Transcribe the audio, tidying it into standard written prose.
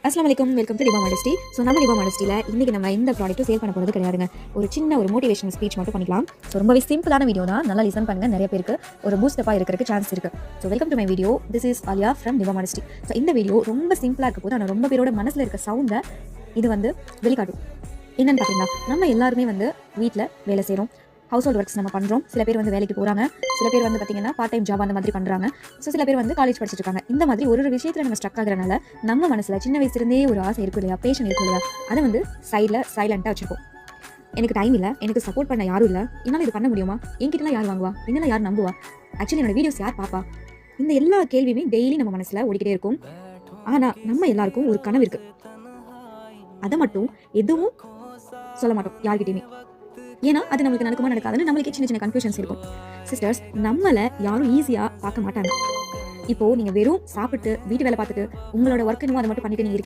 அஸ்லாம் வலைக்கம், welcome to Dibha modesty. So நம்ம டிபா மாடஸ்டியில் இன்றைக்கி நம்ம இந்த ப்ராடக்ட்டும் சேல் பண்ண போகிறது கிடையாதுங்க. ஒரு சின்ன ஒரு மோட்டிவேஷனல் ஸ்பீச் மட்டும் பண்ணிக்கலாம். ஸோ ரொம்பவே சிம்பிளான வீடியோ தான், நல்லா லிசன் பண்ணுங்கள். நிறைய பேருக்கு ஒரு பூஸ்டப்பாக இருக்கிறதுக்கு சான்ஸ் இருக்குது. So welcome to my video. This is Alia from Diba modesty. So இந்த வீடியோ ரொம்ப சிம்பிளாக இருக்க போது, ஆனால் ரொம்ப பேரோட மனசில் இருக்க சவுண்டை இது வெளிக்காட்டும். என்னென்னு பார்த்தீங்கன்னா, நம்ம எல்லாருமே வீட்டில் வேலை செய்கிறோம், ஹவுஸ் ஹோல்ட் ஒர்க்ஸ் நம்ம பண்ணுறோம். சில பேர் வேலைக்கு போகிறாங்க, சில பேர் பார்த்தீங்கன்னா பார்ட் டைம் ஜாப் அந்த மாதிரி பண்ணுறாங்க. ஸோ சில பேர் காலேஜ் படிச்சுட்டு இருக்காங்க. இந்த மாதிரி ஒரு விஷயத்தில் நம்ம ஸ்ட்ரக் ஆகிறனால நம்ம மனசில் சின்ன வயசுலேருந்தே ஒரு ஆசை இருக்கும் இல்லையா, பேஷன் இருக்கும் இல்லையா, அதை சைடில் சைலண்ட்டாக வச்சுருப்போம். எனக்கு டைம் இல்லை, எனக்கு சப்போர்ட் பண்ண யாரும் இல்லை, என்னால் இது பண்ண முடியுமா, என்கிட்டலாம் யார் வாங்குவா, என்னெல்லாம் யார் நம்புவா, ஆக்சுவலி என்னோட வீடியோஸ் யார் பாப்பா, இந்த எல்லா கேள்வியுமே டெய்லி நம்ம மனசில் ஓடிக்கிட்டே இருக்கும். ஆனால் நம்ம எல்லாருக்கும் ஒரு கனவு இருக்குது, அதை மட்டும் எதுவும் சொல்ல மாட்டோம் யார்கிட்டையுமே. ஏன்னா அது நம்மளுக்கு நடக்குமா நடக்காதுன்னு நம்மளுக்கே சின்ன சின்ன கன்ஃபியூஷன்ஸ் இருக்கும். சிஸ்டர்ஸ், நம்மளை யாரும் ஈஸியாக பார்க்க மாட்டாங்க. இப்போ நீங்கள் வெறும் சாப்பிட்டு வீட்டு வேலை பார்த்துட்டு உங்களோட ஒர்க் என்னமோ அதை மட்டும் பண்ணிட்டு நீங்கள்